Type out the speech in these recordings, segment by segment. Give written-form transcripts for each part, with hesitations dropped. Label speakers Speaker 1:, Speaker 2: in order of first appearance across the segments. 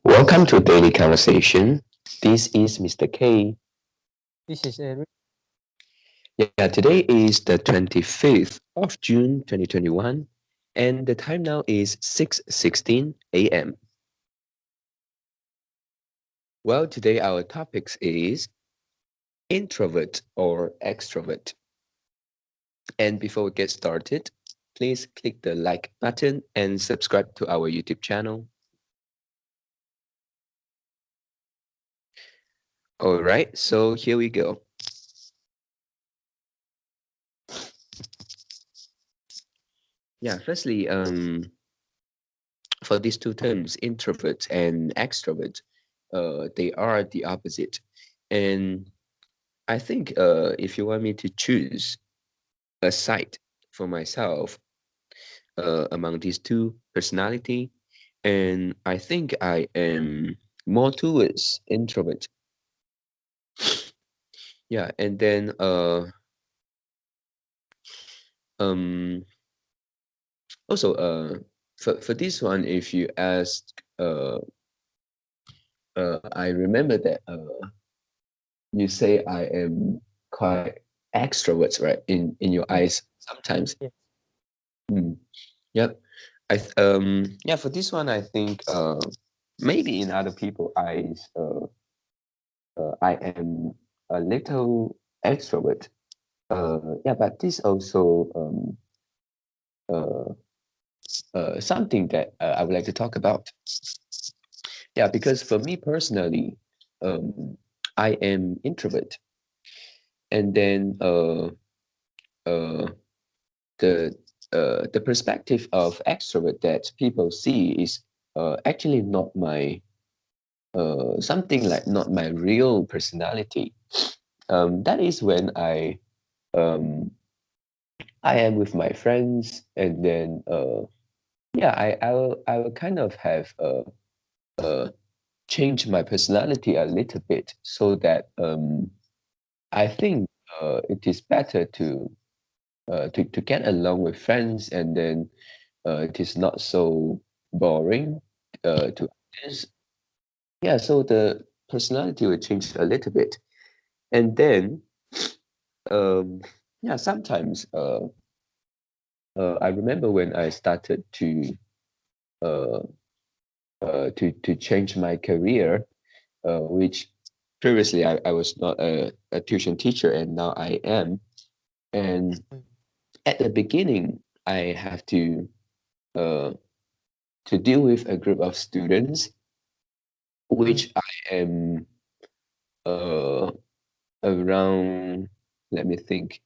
Speaker 1: Welcome to Daily Conversation. This is Mr. K.
Speaker 2: This is Eric.
Speaker 1: Yeah, today is the 25th of June 2021, and the time now is 6:16 a.m. Well, today our topics is introvert or extrovert. And before we get started, please click the like button and subscribe to our YouTube channel. All right, so here we go. Yeah, firstly, for these two terms, introvert and extrovert, they are the opposite. And I think if you want me to choose a side for myself among these two personality, and I think I am more towards introvert. Yeah, and then um also for this one, if you ask I remember that you say I am quite extrovert, right? In your eyes sometimes.
Speaker 2: Yes.
Speaker 1: Mm. Yep. Yeah, for this one I think maybe in other people eyes I am a little extrovert. Yeah, but this also uh, something that I would like to talk about. Yeah, because for me personally, I am introvert, and then uh, the the perspective of extrovert that people see is actually not my something like not my real personality. That is when um, I am with my friends, and then yeah, I will kind of have uh, change my personality a little bit so that I think it is better to get along with friends, and then it is not so boring to others. Yeah, so the personality will change a little bit, and then um, yeah, sometimes I remember when I started uh, to change my career, which previously I was not a tuition teacher, and now I am. And
Speaker 2: Mm.
Speaker 1: at the beginning, I have uh, to deal with a group of students,
Speaker 2: Mm.
Speaker 1: which I am uh, around, let me think,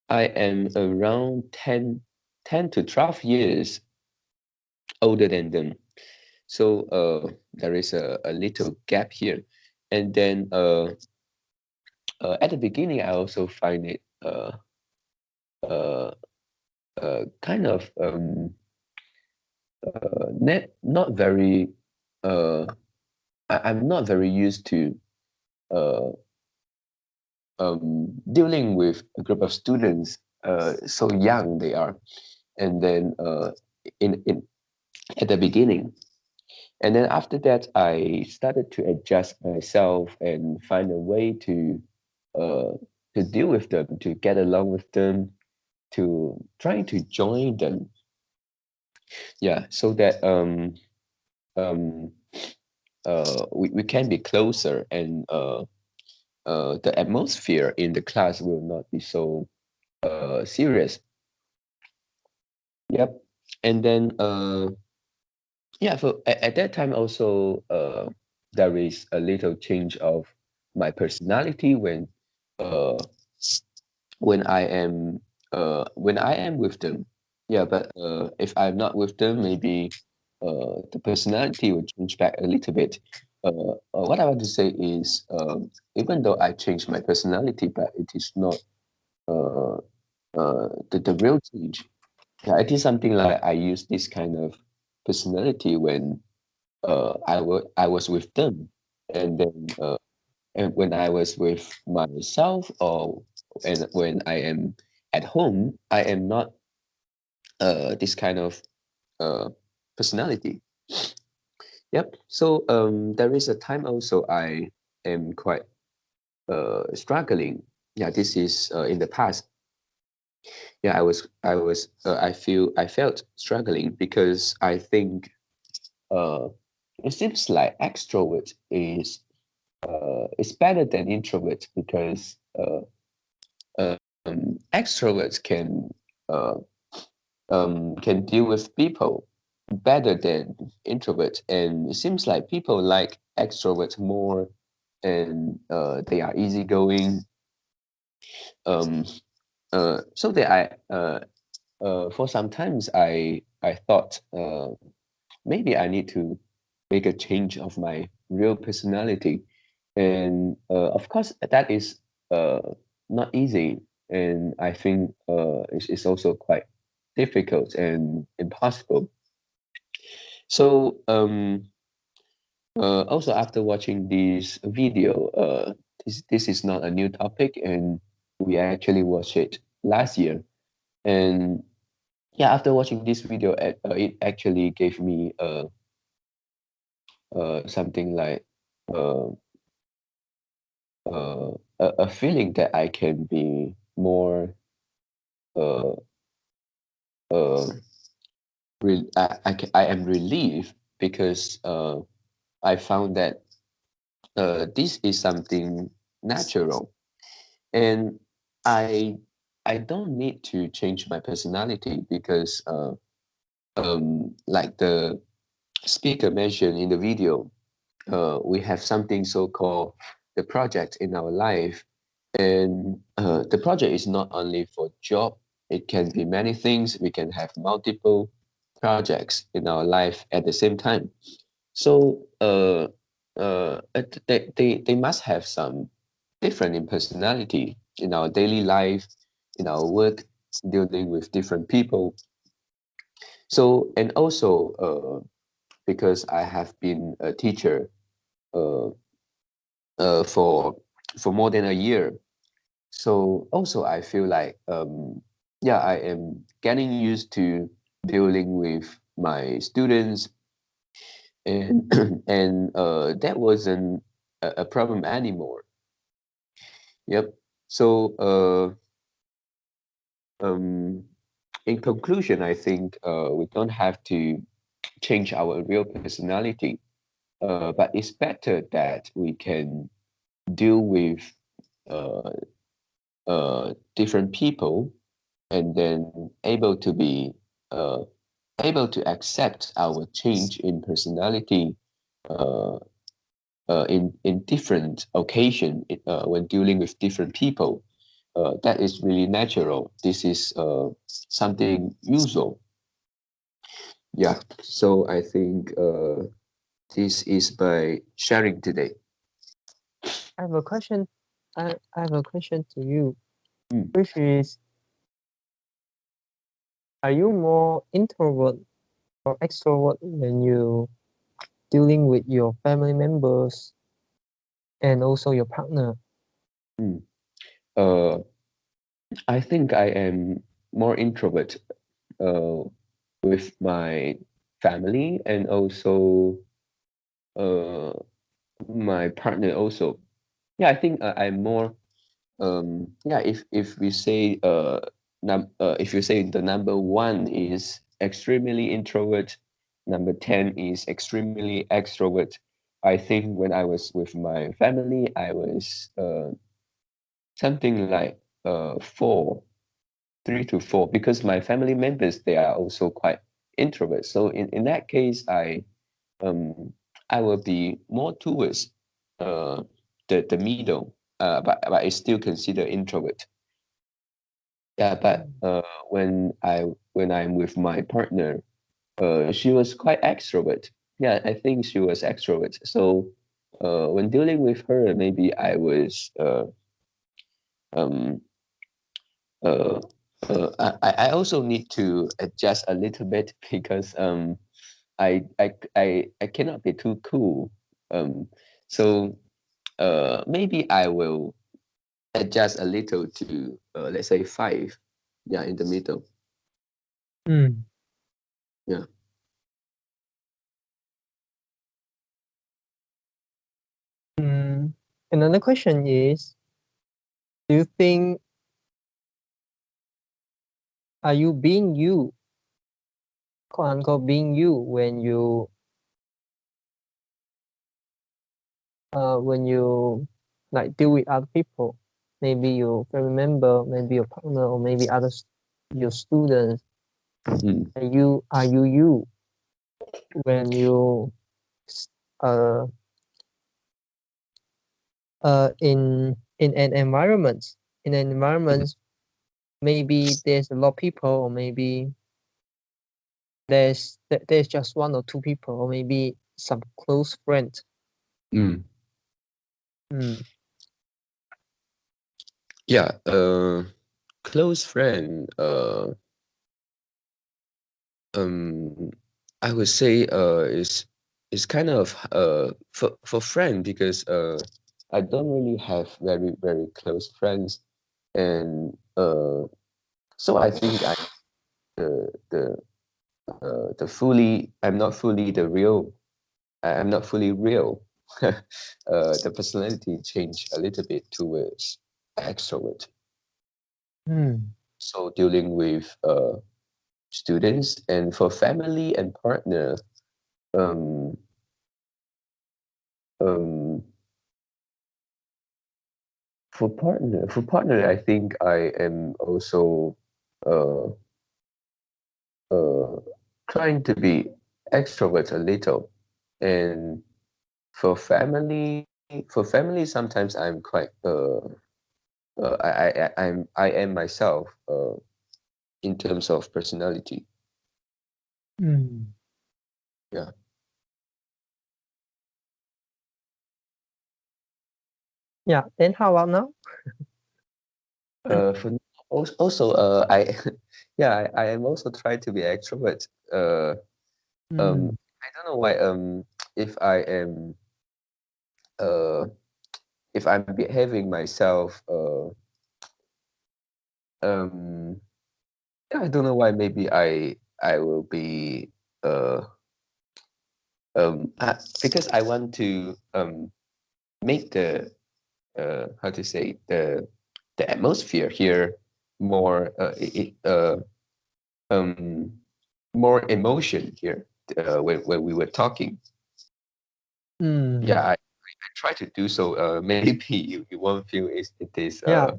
Speaker 1: I am around 10 to 12 years older than them. So there is a little gap here. And then at the beginning, I also find it uh, kind of not very, uh, I'm not very used to uh, dealing with a group of students so young they are. And then in at the beginning. And then after that, I started to adjust myself and find a way uh, to deal with them, to get along with them, to trying to join them. Yeah, so that um, we can be closer, and the atmosphere in the class will not be so serious. Yep. And then yeah, for at that time also there is a little change of my personality uh when I am with them. Yeah, but if I'm not with them, maybe the personality will change back a little bit. What I want to say is, even though I changed my personality, but it is not uh, the real change. Yeah, it is something like I use this kind of personality when I was with them, and then and when I was with myself, or and when I am at home, I am not this kind of uh personality. Yep. So there is a time also I am quite struggling. Yeah, this is in the past. Yeah, I felt struggling because I think uh it seems like extrovert is better than introvert because extroverts uh can deal with people better than introverts, and it seems like people like extroverts more, and they are easygoing. Um, so that for sometimes I thought maybe I need to make a change of my real personality, and of course that is uh, not easy, and I think it's also quite difficult and impossible. So also after watching this video, this is not a new topic, and we actually watched it last year. And yeah, after watching this video, it actually gave me something like uh, a feeling that I can be more uh, uh, I am relieved because I found that this is something natural, and I I don't need to change my personality because like the speaker mentioned in the video, we have something so-called the project in our life, and the project is not only for job. It can be many things. We can have multiple projects in our life at the same time. So they must have some different in personality in our daily life, in our work, dealing with different people. So and also because I have been a teacher uh, uh, for for more than a year. So also I feel like yeah, I am getting used to dealing with my students, and and that wasn't a problem anymore. Yep. So um in conclusion, I think we don't have to change our real personality, but it's better that we can deal with uh, different people, and then uh, able to accept our change in personality uh, in different occasion when dealing with different people. That is really natural. This is something usual. Yeah. So I think this is by sharing today.
Speaker 2: I have a question. I have a question to you,
Speaker 1: Mm.
Speaker 2: which is, are you more introvert or extrovert when you dealing with your family members and also your partner?
Speaker 1: Mm. Uh, I think I am more introvert uh, with my family, and also uh, my partner also. Yeah, I think I'm more yeah, if we say if you say the number one is extremely introvert, number 10 is extremely extrovert. I think when I was with my family, I was something like 3 to 4, because my family members, they are also quite introverts. So in that case, um I will be more towards uh the middle, but I still consider introvert. Yeah, but
Speaker 2: Mm.
Speaker 1: when I'm with my partner, she was quite extrovert. Yeah, I think she was extrovert. So when dealing with her, maybe I was um uh I also need to adjust a little bit because I cannot be too cool. Um, so maybe I will adjust a little to let's say 5. Yeah, in the middle.
Speaker 2: Mm.
Speaker 1: Yeah.
Speaker 2: Another question is, do you think are you being you, quote unquote, being you when you like deal with other people, maybe your family member, maybe your partner, or maybe others, your students.
Speaker 1: Mm,
Speaker 2: Are you when you s- uh in an environment, maybe there's a lot of people, or maybe there's just one or two people, or maybe some close friends.
Speaker 1: mm.
Speaker 2: Mm,
Speaker 1: Yeah, close friend. Um, I would say is kind of for friend because I don't really have very close friends, and so I think I the the fully I'm not fully the real I'm not fully real. The personality changed a little bit towards extrovert.
Speaker 2: mm,
Speaker 1: So dealing with students and for family and partner, um, um, for partner, I think I am also uh, uh, trying to be extrovert a little, and for family, sometimes I'm quite I am myself in terms of personality.
Speaker 2: mm.
Speaker 1: Yeah.
Speaker 2: Yeah. Then how about now?
Speaker 1: For also I yeah I am also trying to be extrovert.
Speaker 2: Mm,
Speaker 1: I don't know why if I am uh if I'm behaving myself um yeah, I don't know why maybe I will be uh because I want to make the how to say the atmosphere here more um more emotion here when we were talking.
Speaker 2: mm.
Speaker 1: Yeah, I try to do so. Maybe you won't feel it is
Speaker 2: Yeah.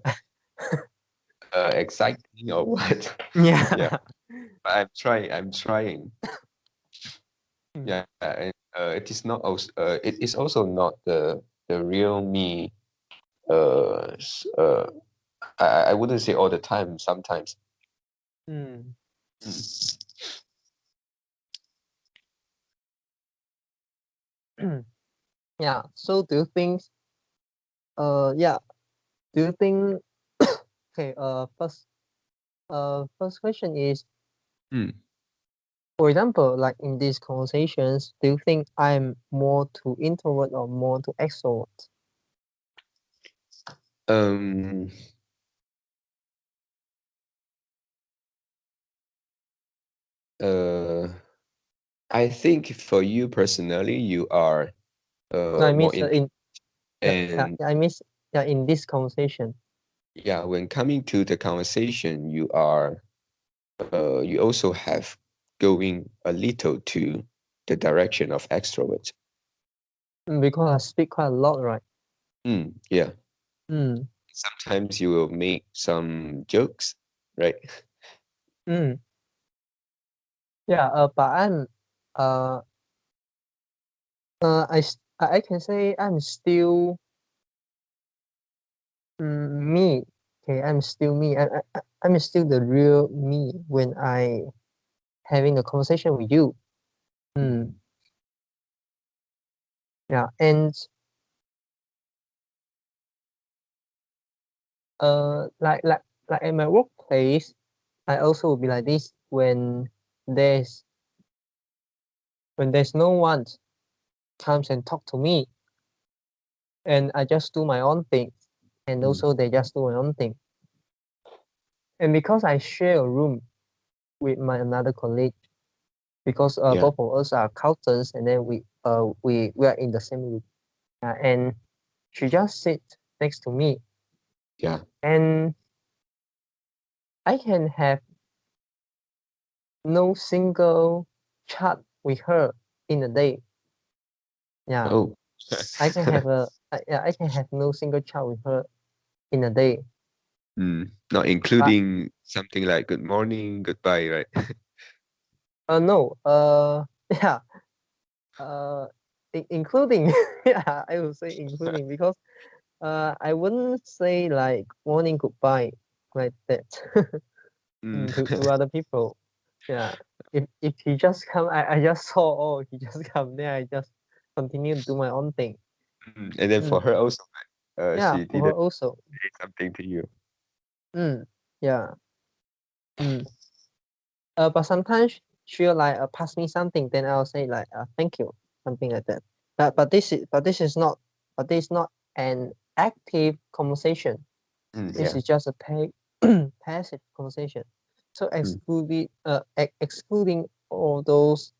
Speaker 1: exciting or what. Yeah,
Speaker 2: Yeah.
Speaker 1: but I'm trying.
Speaker 2: Mm,
Speaker 1: Yeah, and it is not also it is also not the real me. I wouldn't say all the time. Sometimes.
Speaker 2: mm.
Speaker 1: Mm.
Speaker 2: Yeah. So do you think yeah, do you think okay, first question is,
Speaker 1: Mm.
Speaker 2: for example, like in these conversations, do you think I'm more to introvert or more to extrovert?
Speaker 1: Um. Uh. I think for you personally, you are
Speaker 2: No, I mean
Speaker 1: more in
Speaker 2: in
Speaker 1: and
Speaker 2: I miss yeah in this conversation.
Speaker 1: yeah, when coming to the conversation, you also have going a little to the direction of extrovert.
Speaker 2: Because I speak quite a lot, right?
Speaker 1: Yeah.
Speaker 2: Mm,
Speaker 1: Sometimes you will make some jokes, right?
Speaker 2: mm. Yeah, but uh, I can say I'm still me. Okay, I'm still me. I'm still the real me when I having a conversation with you. Mm,
Speaker 1: Mm.
Speaker 2: yeah, and like at my workplace, I also will be like this there's when there's no one comes and talk to me, and I just do my own thing, and
Speaker 1: Mm.
Speaker 2: also they just do my own thing. And because I share a room with my another colleague, because
Speaker 1: Yeah.
Speaker 2: both of us are accountants, and then we are in the same room, and she just sit next to me,
Speaker 1: Yeah.
Speaker 2: and I can have no single chat with her in a day. Yeah,
Speaker 1: Oh.
Speaker 2: I can have no single chat with her in a day.
Speaker 1: Not
Speaker 2: But
Speaker 1: including something like good morning, goodbye, right?
Speaker 2: no, yeah, uh, including yeah, I would say including, because I wouldn't say like morning goodbye like that
Speaker 1: Mm.
Speaker 2: to other people. Yeah, if he just come, I just saw, oh, he just come, then I just continue to do my own thing.
Speaker 1: And then for
Speaker 2: Mm.
Speaker 1: her also,
Speaker 2: Yeah,
Speaker 1: she
Speaker 2: for her
Speaker 1: didn't
Speaker 2: also.
Speaker 1: say something to you.
Speaker 2: Mm. Yeah. Mm. But sometimes she'll like pass me something, then I'll say like thank you, something like that. But this is not an active conversation. This
Speaker 1: Yeah.
Speaker 2: is just a passive conversation. So
Speaker 1: Mm,
Speaker 2: excluding all those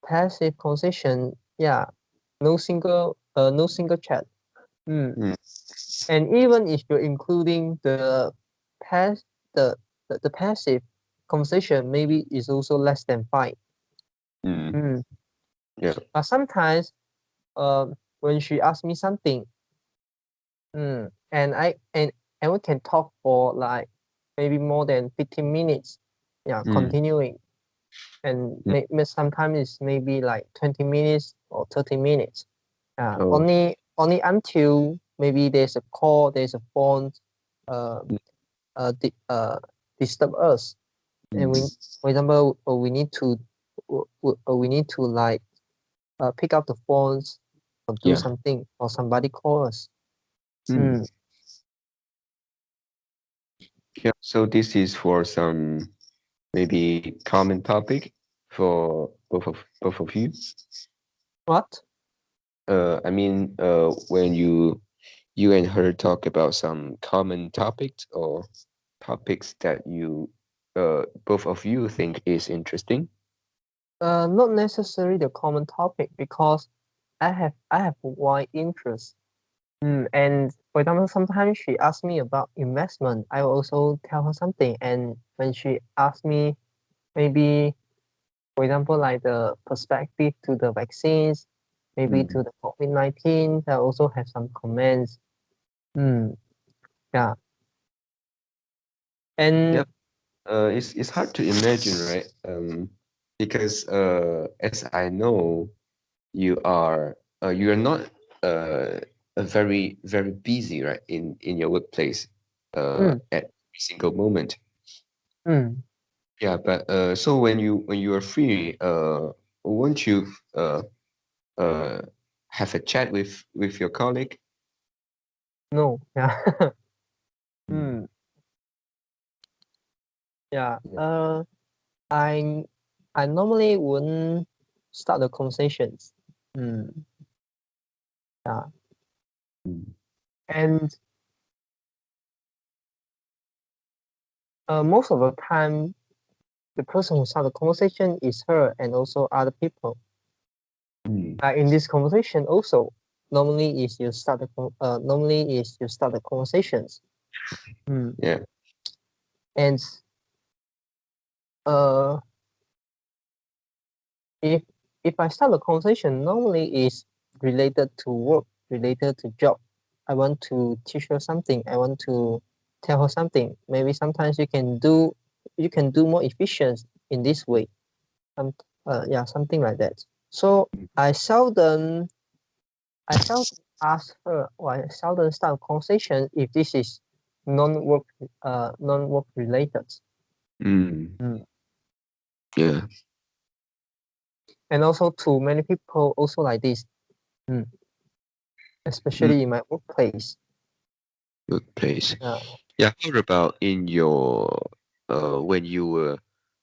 Speaker 2: passive conversation, yeah, no single chat. Mm.
Speaker 1: mm,
Speaker 2: And even if you're including pass the the passive conversation, maybe is also less than five.
Speaker 1: mm,
Speaker 2: Mm.
Speaker 1: yeah.
Speaker 2: But sometimes, when she asks me something, and we can talk for like maybe more than 15 minutes, yeah,
Speaker 1: Mm,
Speaker 2: continuing, and
Speaker 1: mm.
Speaker 2: sometimes it's maybe like 20 minutes or 30 minutes.
Speaker 1: Oh.
Speaker 2: Only until maybe there's a call, there's a phone, uh,
Speaker 1: Mm,
Speaker 2: disturb us, and we,
Speaker 1: mm,
Speaker 2: for example, we need to like pick up the phones or do
Speaker 1: yeah.
Speaker 2: something, or somebody call us.
Speaker 1: Mm,
Speaker 2: Mm.
Speaker 1: yeah. So this is for some maybe common topic for both of you.
Speaker 2: What?
Speaker 1: I mean, when you and her talk about some common topics or topics that you both of you think is interesting.
Speaker 2: Not necessarily the common topic, because I have wide interest. And for example, sometimes she asks me about investment. I will also tell her something. And when she asks me, maybe, for example, like the perspective to the vaccines, maybe
Speaker 1: Mm.
Speaker 2: to the COVID-19, I also have some comments. Mm, yeah. And
Speaker 1: Yep. It's hard to imagine, right? Because as I know, you are not a very busy, right, in your workplace
Speaker 2: mm,
Speaker 1: at every single moment.
Speaker 2: mm,
Speaker 1: Yeah, but so when you are free, won't you uh uh have a chat with your colleague?
Speaker 2: no, yeah.
Speaker 1: Mm.
Speaker 2: mm, yeah.
Speaker 1: Yeah.
Speaker 2: I I normally wouldn't start the conversations. Mm, yeah.
Speaker 1: Mm.
Speaker 2: And most of the time, the person who start the conversation is her, and also other people.
Speaker 1: Mm.
Speaker 2: In this conversation also, normally is you start the conversations. Mm.
Speaker 1: Yeah.
Speaker 2: And uh, if I start the conversation, normally is related to work, related to job. I want to teach her something. I want to tell her something. Maybe sometimes you can do more efficient in this way. Some Yeah, something like that. So I seldom ask her, or I seldom start a conversation if this is non work related.
Speaker 1: Mm.
Speaker 2: Mm.
Speaker 1: Yeah.
Speaker 2: And also to many people also like this, mm.
Speaker 1: Mm.
Speaker 2: especially in my workplace.
Speaker 1: Good place.
Speaker 2: Yeah.
Speaker 1: Yeah. How about in your when you were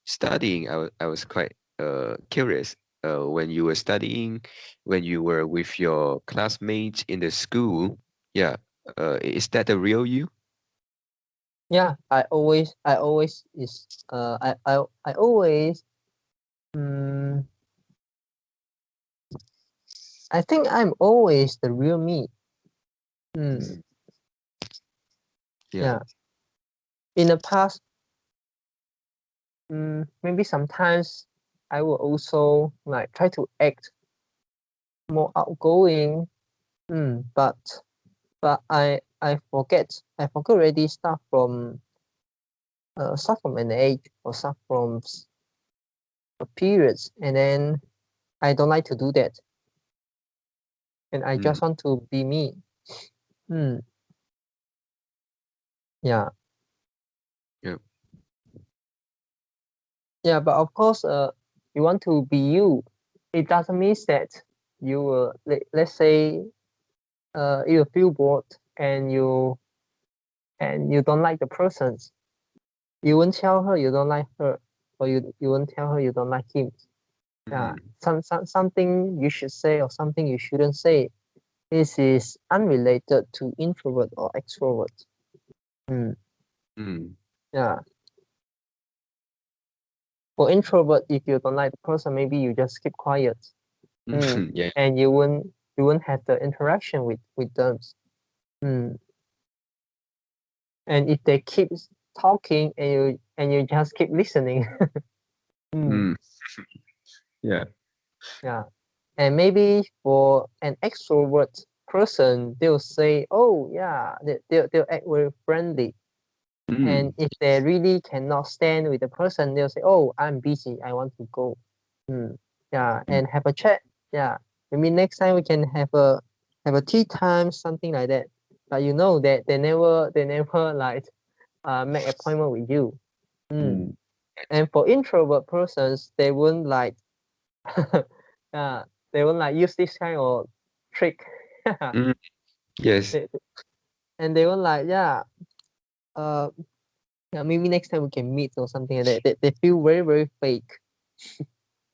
Speaker 1: studying? I was quite curious. When you were studying, when you were with your classmates in the school, yeah. Is that the real you?
Speaker 2: Yeah, I always is I always mm, I think I'm always the real me. Mm,
Speaker 1: Yeah.
Speaker 2: yeah. In the past, maybe sometimes I will also like try to act more outgoing. But I forget already start from an age or start from periods, and then I don't like to do that, and I
Speaker 1: Mm,
Speaker 2: just want to be me. Mm, yeah,
Speaker 1: yeah.
Speaker 2: yeah, but of course, you want to be you. It doesn't mean that you will let's say you feel bored and you don't like the persons. You won't tell her you don't like her, or you won't tell her you don't like him. Yeah,
Speaker 1: Mm,
Speaker 2: something you should say or something you shouldn't say. This is unrelated to introvert or extrovert. Mm,
Speaker 1: mm,
Speaker 2: yeah. For introvert, if you don't like the person, maybe you just keep quiet.
Speaker 1: yeah.
Speaker 2: And you won't have the interaction with them. Mm. And if they keep talking and you just keep listening. mm,
Speaker 1: Mm, yeah.
Speaker 2: yeah. And maybe for an extrovert person, they'll say, "Oh yeah," they'll act very friendly. And
Speaker 1: Mm,
Speaker 2: if they really cannot stand with the person, they'll say, "Oh, I'm busy. I want to go." Mm, yeah,
Speaker 1: mm,
Speaker 2: and have a chat. Yeah, maybe next time we can have a tea time, something like that. But you know that they never like make appointment with you. Mm.
Speaker 1: mm,
Speaker 2: And for introvert persons, they won't like yeah, they won't like use this kind of trick.
Speaker 1: mm, yes.
Speaker 2: They- and they won't like uh yeah, maybe next time we can meet or something like that. They feel very, very fake.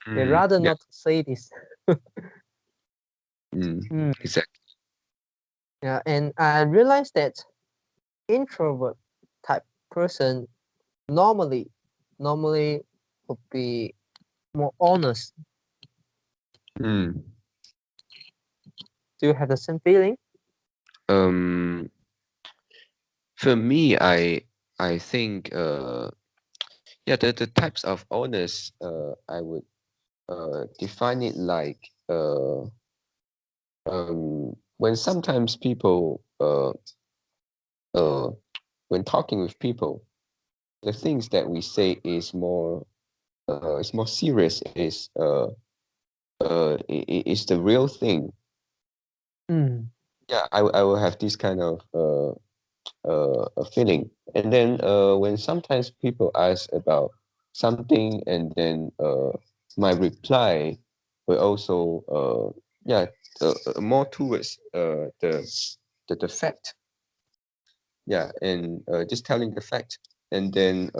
Speaker 2: They rather
Speaker 1: Yeah.
Speaker 2: not say this. Mm,
Speaker 1: Exactly.
Speaker 2: yeah, and I realized that introvert type person normally normally would be more honest.
Speaker 1: Mm.
Speaker 2: Do you have the same feeling?
Speaker 1: Um, for me, I think yeah, the types of honest I would define it like when sometimes people uh when talking with people, the things that we say is more serious, is the real thing.
Speaker 2: Mm,
Speaker 1: Yeah, I will have this kind of a feeling. And then when sometimes people ask about something, and then my reply will also yeah, more towards the fact. Yeah, and just telling the fact. And then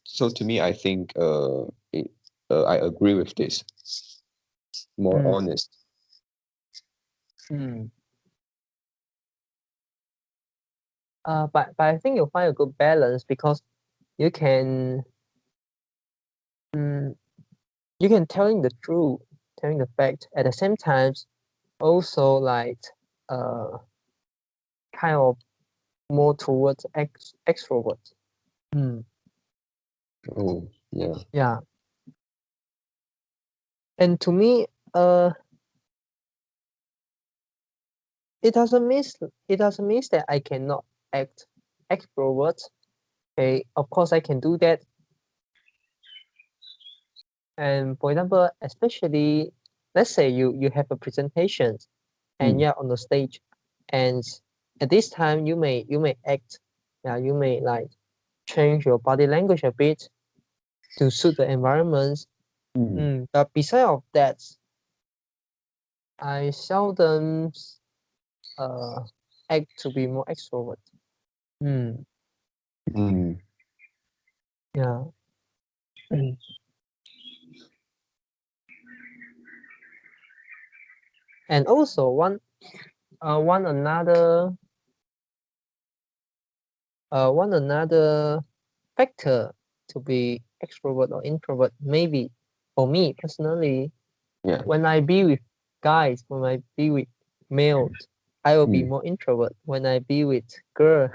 Speaker 1: so to me, I think I agree with this. More
Speaker 2: mm,
Speaker 1: honest.
Speaker 2: mm. But I think you'll find a good balance because you can mm, you can telling the truth, telling the fact at the same time, also like uh kind of more towards extrovert. Mm,
Speaker 1: Oh, yeah.
Speaker 2: yeah, and to me, uh, it doesn't mean it doesn't mean that I cannot act extrovert. Okay, of course I can do that. And for example, especially let's say you have a presentation and
Speaker 1: Mm,
Speaker 2: you're on the stage, and at this time you may act, yeah, you may like change your body language a bit to suit the environment.
Speaker 1: mm,
Speaker 2: But beside of that, I seldom uh act to be more extrovert. Mm,
Speaker 1: mm,
Speaker 2: yeah. And also one another factor to be extrovert or introvert, maybe for me personally,
Speaker 1: yeah.
Speaker 2: when I be with guys, when I be with males, I will be
Speaker 1: Mm.
Speaker 2: more introvert. When I be with girl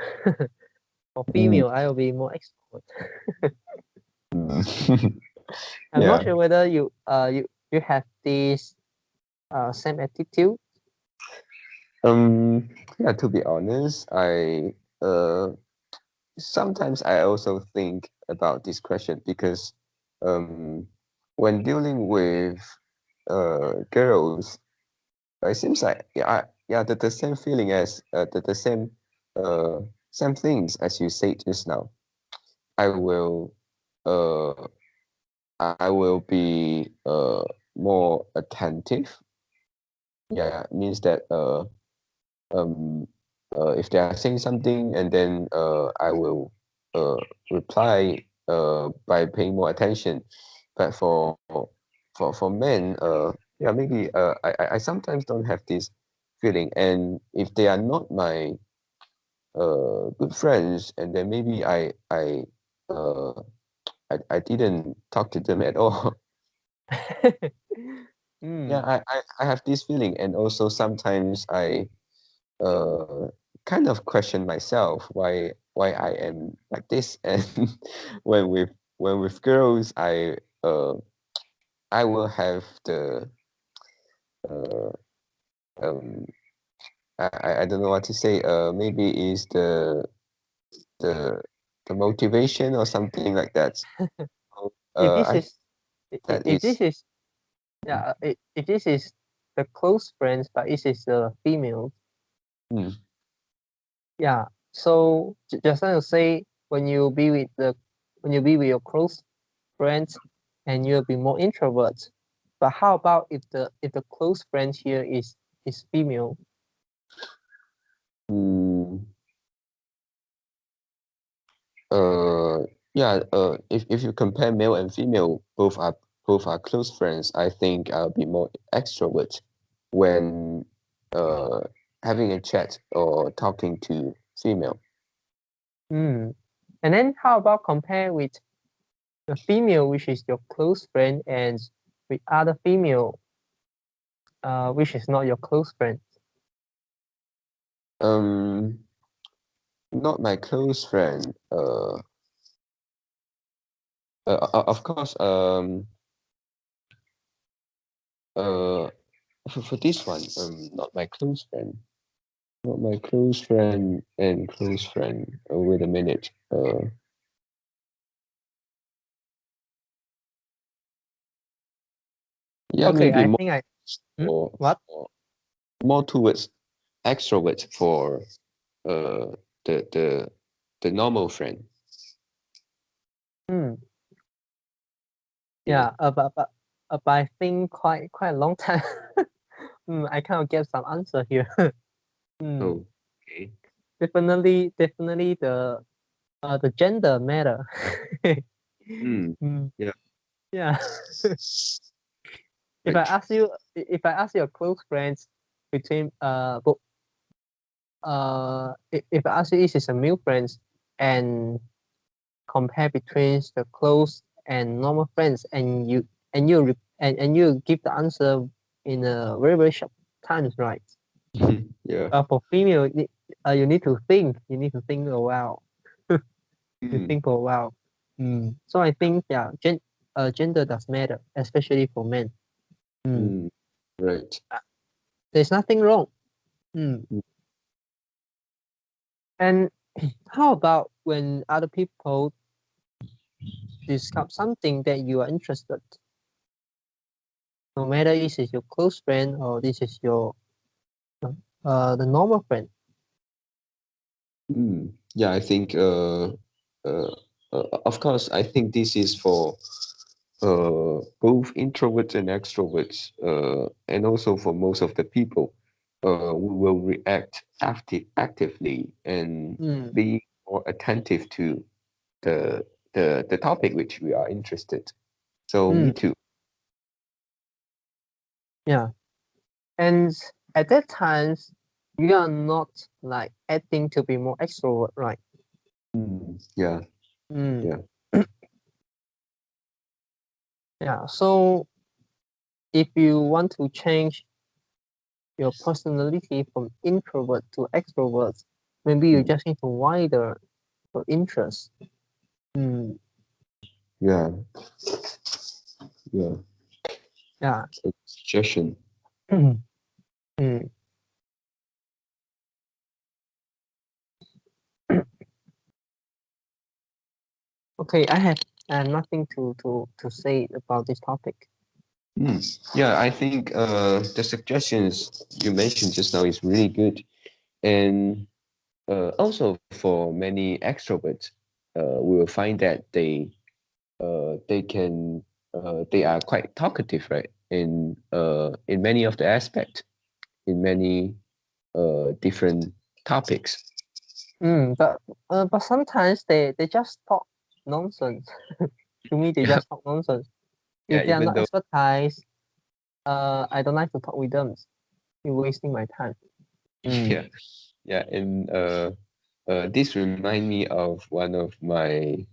Speaker 2: or
Speaker 1: Mm.
Speaker 2: female, I will be more extrovert.
Speaker 1: Mm.
Speaker 2: I'm not
Speaker 1: Yeah.
Speaker 2: sure whether you have this same attitude.
Speaker 1: Yeah, to be honest, I sometimes I also think about this question because um when dealing with girls, it seems like yeah the same feeling as the uh same things as you said just now. I will uh I will be more attentive. Yeah, means that um if they are saying something and then I will uh reply by paying more attention. But for men, yeah, maybe I sometimes don't have this feeling, and if they are not my good friends, and then maybe uh I didn't talk to them at all. Yeah,
Speaker 2: Mm.
Speaker 1: I have this feeling, and also sometimes I uh kind of question myself why I am like this. And when with when with girls, uh I will have the uh um I don't know what to say. Maybe is the the motivation or something like that. So,
Speaker 2: If this
Speaker 1: I
Speaker 2: is
Speaker 1: that
Speaker 2: if
Speaker 1: is
Speaker 2: this is yeah if this is the close friends, but this is a female,
Speaker 1: mm,
Speaker 2: yeah. So just want to say when you be with your close friends, and you'll be more introvert. But how about if the close friend here is female?
Speaker 1: mm, yeah, if you compare male and female, both are close friends. I think I'll be more extrovert when uh having a chat or talking to female.
Speaker 2: Hmm. And then how about compare with the female, which is your close friend, and with other female, which is not your close friend?
Speaker 1: Um, Not my close friend. Of course. Uh, for this one, not my close friend. Not my close friend and close friend. Wait a minute. Yeah,
Speaker 2: Okay,
Speaker 1: maybe
Speaker 2: I
Speaker 1: more
Speaker 2: think I hmm?
Speaker 1: for,
Speaker 2: What?
Speaker 1: for more towards extrovert for uh the the the normal friend.
Speaker 2: Hmm.
Speaker 1: Yeah.
Speaker 2: Yeah, but I think quite a long time. I kind of get some answer here. Hmm.
Speaker 1: Oh, okay.
Speaker 2: Definitely the gender matter.
Speaker 1: Mm,
Speaker 2: Hmm.
Speaker 1: yeah.
Speaker 2: Yeah.
Speaker 1: Right.
Speaker 2: If I ask your close friends between if I ask you is a male friends, and compare between the close and normal friends, and you give the answer in a very short times, right?
Speaker 1: Yeah.
Speaker 2: For female, you need to think. You need to think a while. You
Speaker 1: Mm,
Speaker 2: think for a while. So I think yeah, gender does matter, especially for men. Mm.
Speaker 1: mm, right.
Speaker 2: Uh, There's nothing wrong. Mm.
Speaker 1: Mm,
Speaker 2: And how about when other people discuss something that you are interested, no matter this is your close friend or this is your the normal friend.
Speaker 1: yeah, I think uh, of course I think this is for both introverts and extroverts, and also for most of the people, we will react actively and
Speaker 2: Mm,
Speaker 1: be more attentive to the the topic which we are interested. So me
Speaker 2: mm,
Speaker 1: too.
Speaker 2: yeah. And at that times, you are not like acting to be more extrovert, right?
Speaker 1: Yeah,
Speaker 2: Mm,
Speaker 1: yeah.
Speaker 2: yeah. So if you want to change your personality from introvert to extrovert. Maybe you just need to widen your interest. Mm,
Speaker 1: Yeah, yeah.
Speaker 2: yeah.
Speaker 1: Suggestion.
Speaker 2: Mm. Okay, I have nothing to say about this topic.
Speaker 1: Yeah, I think the suggestions you mentioned just now is really good, and also for many extroverts, we will find that they are quite talkative, right? In many of the aspects, in many different topics.
Speaker 2: But sometimes they just talk nonsense. To me, they
Speaker 1: Yeah,
Speaker 2: just talk nonsense.
Speaker 1: yeah.
Speaker 2: If they are
Speaker 1: Even
Speaker 2: not
Speaker 1: though
Speaker 2: expertise, I don't like to talk with them. You're wasting my time.
Speaker 1: yeah, yeah, and this remind me of one of my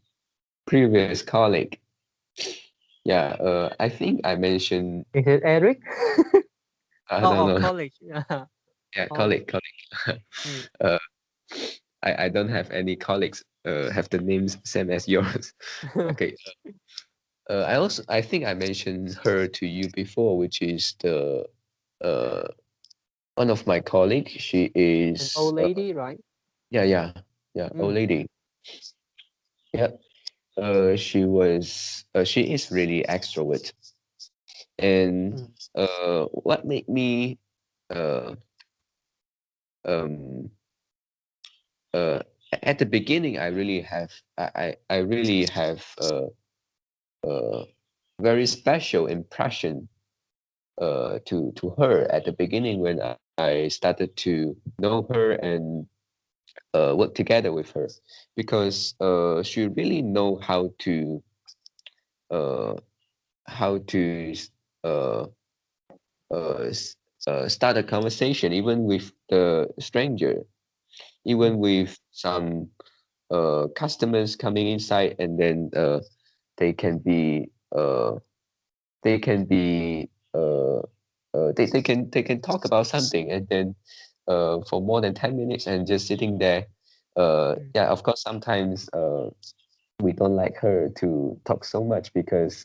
Speaker 1: previous colleague. Yeah, I think I mentioned.
Speaker 2: Is it Eric?
Speaker 1: I don't
Speaker 2: Oh,
Speaker 1: know.
Speaker 2: college. Yeah,
Speaker 1: Yeah,
Speaker 2: college.
Speaker 1: colleague.
Speaker 2: Mm.
Speaker 1: uh, I don't have any colleagues have the names same as yours. Okay. I think I mentioned her to you before, which is the uh one of my colleague. She
Speaker 2: An
Speaker 1: is
Speaker 2: old lady, right?
Speaker 1: yeah, old
Speaker 2: Mm.
Speaker 1: lady. Yeah. She is really extrovert, and
Speaker 2: Mm.
Speaker 1: what made me uh um uh at the beginning I really have a very special impression to her at the beginning when I started to know her and work together with her, because she really know uh, how to uh, start a conversation even with the stranger, even
Speaker 2: Mm.
Speaker 1: with some customers coming inside, and then they can be they can be they can talk about something, and then for more than 10 minutes and just sitting there.
Speaker 2: Mm.
Speaker 1: Yeah, of course sometimes we don't like her to talk so much, because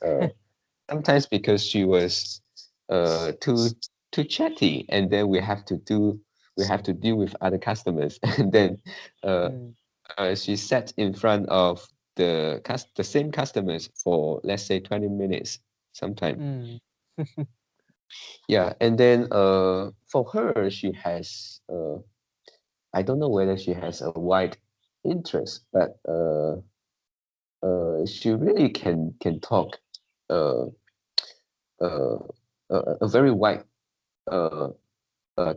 Speaker 1: sometimes because she was too chatty, and then we have to deal with other customers and then uh,
Speaker 2: Mm.
Speaker 1: she sat in front of the same customers for, let's say, 20 minutes sometime.
Speaker 2: Mm.
Speaker 1: Yeah, and then for her, she has I don't know whether she has a wide interest, but she really can talk uh, uh, a very wide uh,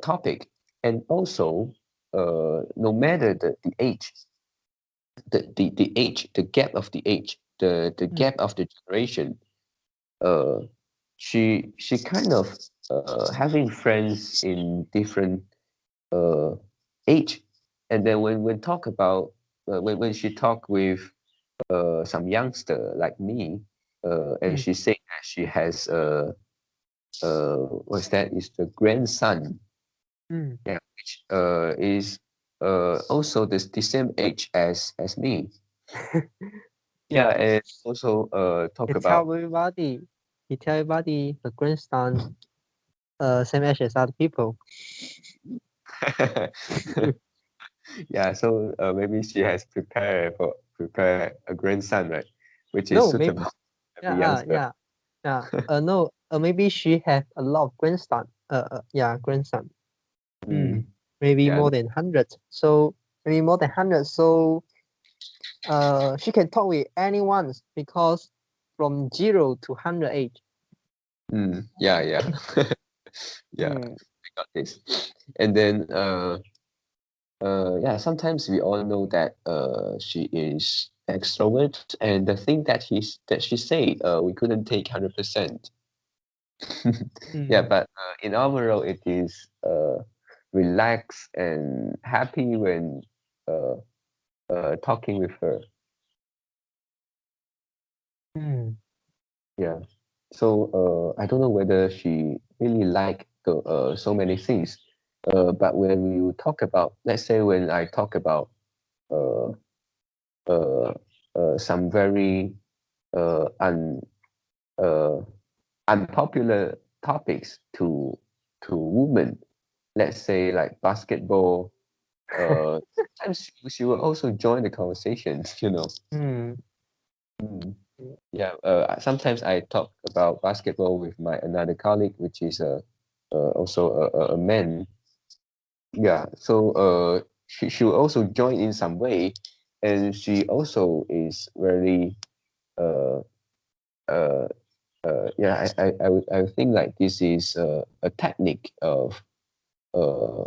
Speaker 1: topic, and also no matter the age, the age, the gap of the age, the
Speaker 2: Mm.
Speaker 1: gap of the generation, uh, she kind of having friends in different uh, age, and then when talk about when she talk with some youngster like me, and
Speaker 2: Mm.
Speaker 1: she say that she has what's that, is the grandson,
Speaker 2: Mm.
Speaker 1: yeah, which is also the same age as me. Yeah,
Speaker 2: Yeah.
Speaker 1: and also
Speaker 2: You
Speaker 1: talk
Speaker 2: tell
Speaker 1: about
Speaker 2: everybody. You tell everybody the grandson same age as other people.
Speaker 1: yeah, so maybe she has prepare a grandson, right, which is
Speaker 2: No, maybe
Speaker 1: suitable for
Speaker 2: yeah,
Speaker 1: every youngster.
Speaker 2: yeah, yeah. No, maybe she have a lot of grandson. Yeah, grandson.
Speaker 1: Mm,
Speaker 2: Mm. Maybe
Speaker 1: yeah,
Speaker 2: more than 100. So maybe more than 100. So she can talk with anyone because from 0 to 100 age.
Speaker 1: yeah, yeah. Yeah,
Speaker 2: Mm.
Speaker 1: I got this. And then yeah, sometimes we all know that she is extrovert, and the thing that she said we couldn't take 100%. Yeah,
Speaker 2: Mm.
Speaker 1: but in overall it is relaxed and happy when uh, talking with her.
Speaker 2: Mm.
Speaker 1: Yeah. So I don't know whether she really like the so many things But when you talk about, let's say when I talk about uh, uh, some very uh, un, uh, unpopular topics to women, let's say like basketball, sometimes she will also join the conversation, you know.
Speaker 2: Mm.
Speaker 1: Mm. Yeah, sometimes I talk about basketball with my another colleague, which is also a man. Yeah, so she will also join in some way, and she also is very uh uh yeah, I would think like this is a technique of uh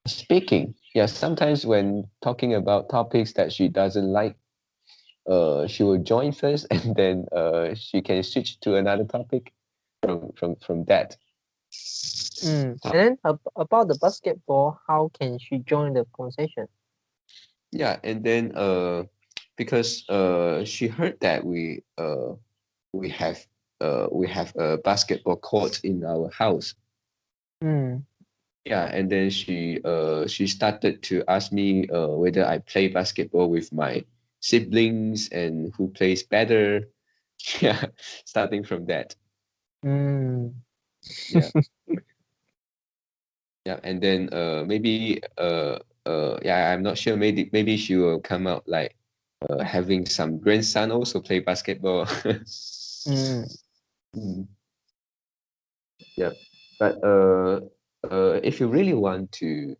Speaker 1: speaking. Yeah, sometimes when talking about topics that she doesn't like, she will join first, and then she can switch to another topic from that.
Speaker 2: Mm. And then about the basketball, how can she join the conversation?
Speaker 1: Yeah, and then because she heard that we have we have a basketball court in our house.
Speaker 2: Mm.
Speaker 1: Yeah, and then she started to ask me whether I play basketball with my siblings and who plays better. Yeah, starting from that.
Speaker 2: Mm.
Speaker 1: Yeah, yeah, and then yeah, I'm not sure. Maybe she will come out like having some grandson also play basketball.
Speaker 2: Mm.
Speaker 1: Mm, yeah, but if you really want to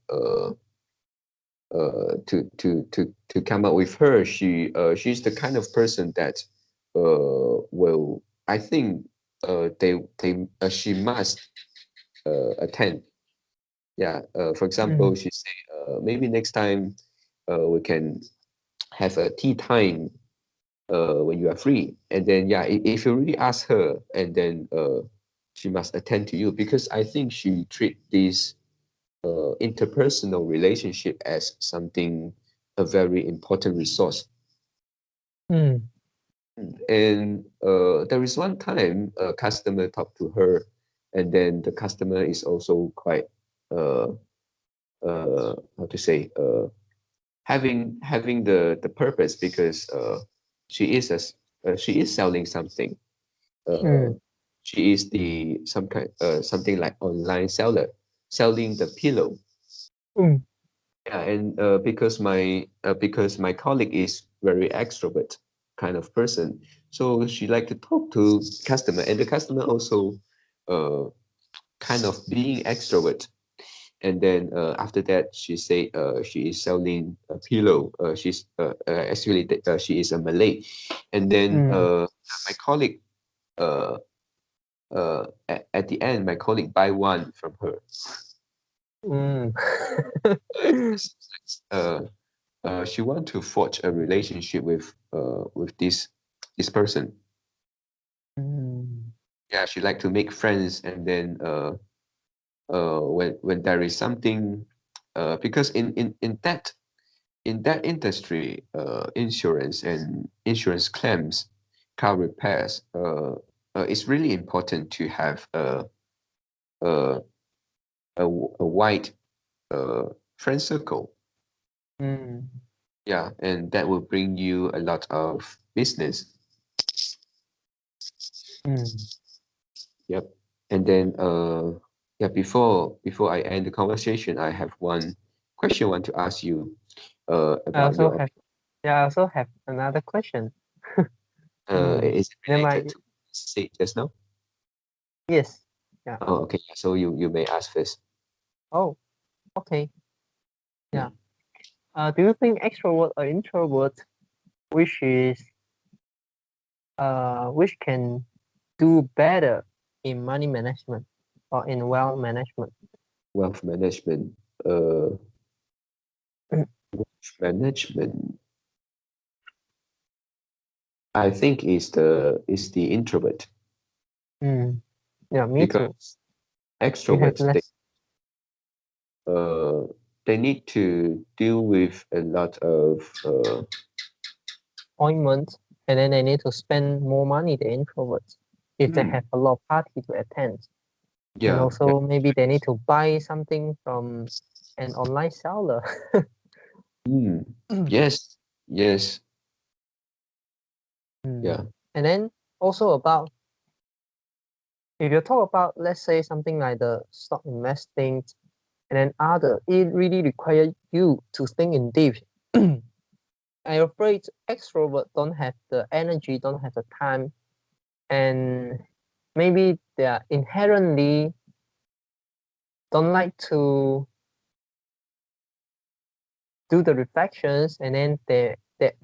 Speaker 1: come up with her, she's the kind of person that will, I think they she must attend. Yeah, for example,
Speaker 2: Mm.
Speaker 1: she say maybe next time we can have a tea time when you are free, and then yeah, if you really ask her, and then she must attend to you, because I think she treat this interpersonal relationship as something, a very important resource.
Speaker 2: Mm.
Speaker 1: And there is one time a customer talked to her, and then the customer is also quite uh, how to say, having the purpose, because she is selling something. Uh,
Speaker 2: Mm.
Speaker 1: she is the some kind something like online seller, selling the pillow.
Speaker 2: Mm.
Speaker 1: Yeah, and because my colleague is very extrovert kind of person, so she like to talk to customer, and the customer also uh kind of being extrovert. And then after that, she say she is selling a pillow. She's actually she is a Malay, and then
Speaker 2: Mm.
Speaker 1: my colleague at the end, my colleague buy one from her.
Speaker 2: Mm.
Speaker 1: Because, she want to forge a relationship with this person.
Speaker 2: Mm.
Speaker 1: Yeah, she like to make friends, and then when there is something, because in that industry, insurance and insurance claims, car repairs, it's really important to have a, a wide uh, friend circle.
Speaker 2: Mm.
Speaker 1: Yeah, and that will bring you a lot of business.
Speaker 2: Mm.
Speaker 1: Yep. And then yeah, before I end the conversation, I have one question I want to ask you
Speaker 2: I
Speaker 1: about
Speaker 2: also
Speaker 1: your
Speaker 2: have I also have another question. Mm.
Speaker 1: is it
Speaker 2: Then
Speaker 1: related
Speaker 2: my
Speaker 1: to say just now?
Speaker 2: yes. Yeah.
Speaker 1: Oh, okay. So you may ask first.
Speaker 2: Oh, okay. Yeah.
Speaker 1: Mm.
Speaker 2: Do you think extrovert or introvert, which is which can do better in money management or in wealth management?
Speaker 1: Wealth management. Uh, management. I think is the introvert,
Speaker 2: Mm. Yeah, me too.
Speaker 1: because
Speaker 2: You have
Speaker 1: extroverts
Speaker 2: less
Speaker 1: uh they need to deal with a lot of
Speaker 2: appointments, and then they need to spend more money than introverts if they
Speaker 1: hmm,
Speaker 2: have a lot of party to attend. And
Speaker 1: Yeah. Yeah.
Speaker 2: also maybe they need to buy something from an online seller.
Speaker 1: Mm. Yes. Yes. Yeah.
Speaker 2: And then also about, if you talk about, let's say something like the stock investing and then other, it really requires you to think in deep. I'm afraid extrovert don't have the energy, don't have the time, and maybe they are inherently don't like to do the reflections, and then they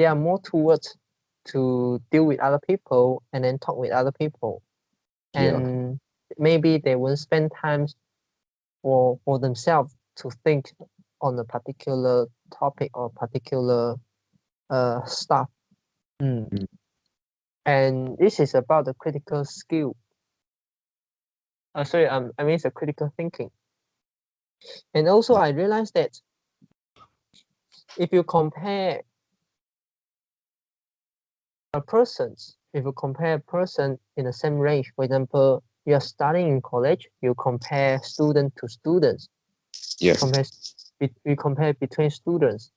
Speaker 2: are more towards to deal with other people and then talk with other people,
Speaker 1: Yeah.
Speaker 2: and maybe they won't spend time for themselves to think on a particular topic or particular stuff.
Speaker 1: Mm.
Speaker 2: And this is about the critical skill. Sorry, I mean it's a critical thinking. And also I realized that if you compare if you compare a person in the same range, for example, you are studying in college, you compare student to students,
Speaker 1: Yeah.
Speaker 2: you compare between students.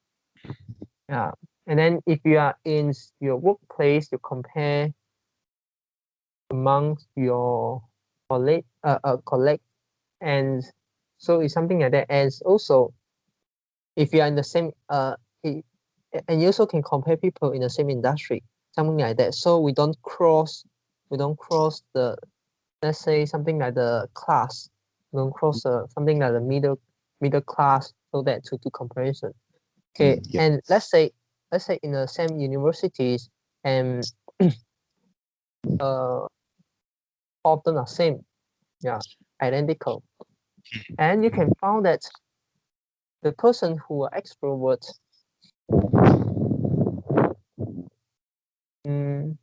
Speaker 2: Yeah. And then if you are in your workplace, you compare amongst your colleague, and so it's something like that. And also, if you are in the same and you also can compare people in the same industry, something like that. So we don't cross the, let's say something like the class, we don't cross something like the middle class, so that to do comparison. Okay,
Speaker 1: Yeah.
Speaker 2: and let's say in the same universities, and uh often are same, yeah, identical, and you can find that the person who are extrovert, mm,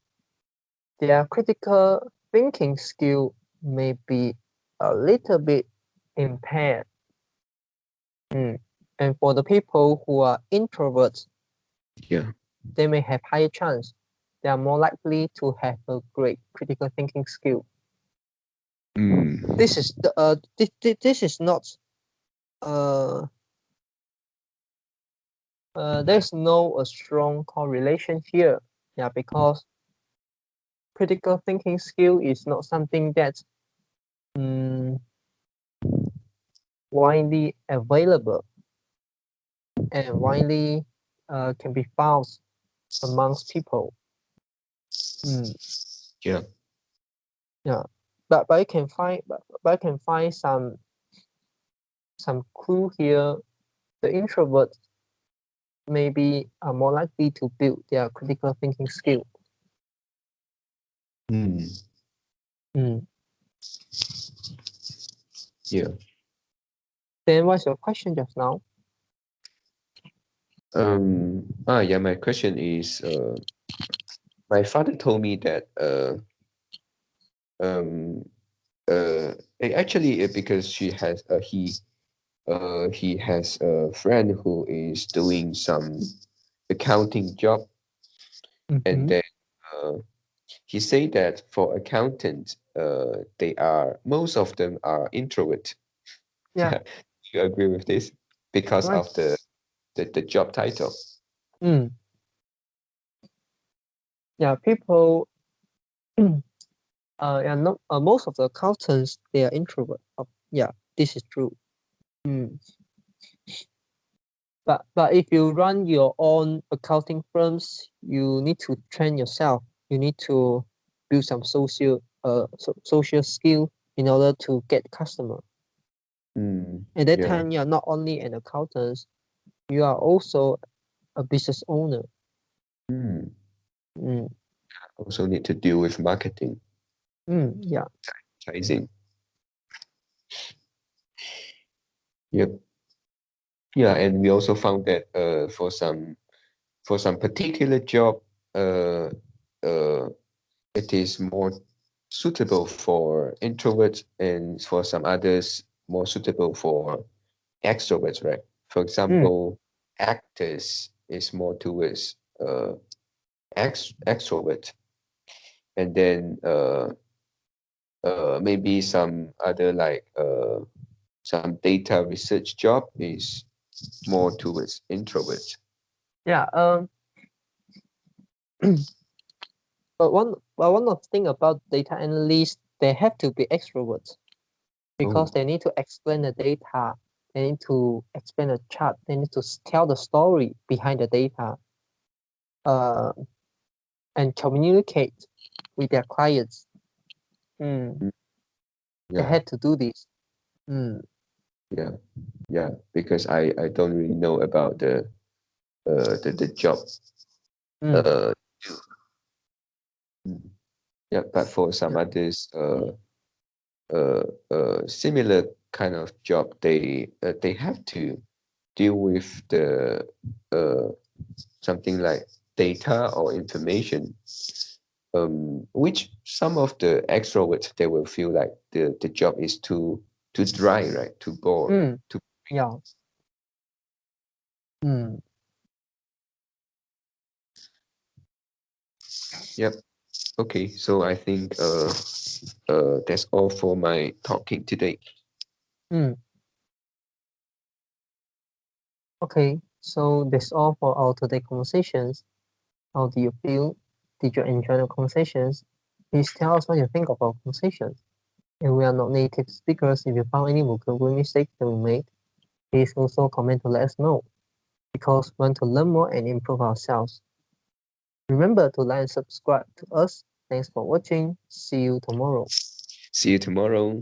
Speaker 2: their critical thinking skill may be a little bit impaired. Mm. And for the people who are introverts,
Speaker 1: Yeah.
Speaker 2: they may have higher chance. They are more likely to have a great critical thinking skill.
Speaker 1: Mm.
Speaker 2: This is not uh there's no a strong correlation here. Yeah, because critical thinking skill is not something that mm, widely available and widely can be found amongst people. Mm,
Speaker 1: Yeah.
Speaker 2: yeah, but I can find some clue here. The introverts maybe are more likely to build their critical thinking skill.
Speaker 1: Mm.
Speaker 2: Mm.
Speaker 1: Yeah.
Speaker 2: Then what's your question just now?
Speaker 1: Yeah, my question is my father told me that um actually because he has a friend who is doing some accounting job, and
Speaker 2: Mm-hmm.
Speaker 1: then uh, he said that for accountants, they are most of them are introvert.
Speaker 2: Yeah,
Speaker 1: Do you agree with this? Because
Speaker 2: right.
Speaker 1: of the job title.
Speaker 2: Mm. Yeah, people. Yeah, no, most of the accountants they are introvert. Yeah, this is true. Mm. But if you run your own accounting firms, you need to train yourself. You need to build some social skill in order to get customer.
Speaker 1: Mm,
Speaker 2: At that
Speaker 1: yeah.
Speaker 2: time, you are not only an accountant, you are also a business owner.
Speaker 1: Mm.
Speaker 2: Mm.
Speaker 1: Also need to deal with marketing,
Speaker 2: Yeah.
Speaker 1: advertising. Yep. Yeah, and we also found that for some particular job, uh, uh, it is more suitable for introverts, and for some others more suitable for extroverts, right? For
Speaker 2: Mm.
Speaker 1: example, actors is more towards extrovert, and then maybe some other like some data research job is more towards introvert.
Speaker 2: Yeah. But one of the thing about data analysts, they have to be extroverts because
Speaker 1: Oh,
Speaker 2: they need to explain the data. They need to explain the chart. They need to tell the story behind the data. Uh, and communicate with their clients.
Speaker 1: mm,
Speaker 2: They
Speaker 1: yeah,
Speaker 2: had to do this. Mm,
Speaker 1: yeah, yeah. Because I don't really know about the job.
Speaker 2: mm,
Speaker 1: Uh, mm, yeah, but for some
Speaker 2: yeah.
Speaker 1: others, similar kind of job, they have to deal with the uh something like data or information, which some of the extroverts they will feel like the job is too dry, right? Too bored,
Speaker 2: Mm,
Speaker 1: too.
Speaker 2: yeah. Mm,
Speaker 1: Yep. Okay, so I think that's all for my talking today.
Speaker 2: mm. Okay. So that's all for our today conversations. How do you feel? Did you enjoy the conversations? Please tell us what you think of our conversations. And we are not native speakers. If you found any vocabulary mistakes that we made, please also comment to let us know because we want to learn more and improve ourselves. Remember to like and subscribe to us. Thanks for watching. See you tomorrow.
Speaker 1: See you tomorrow.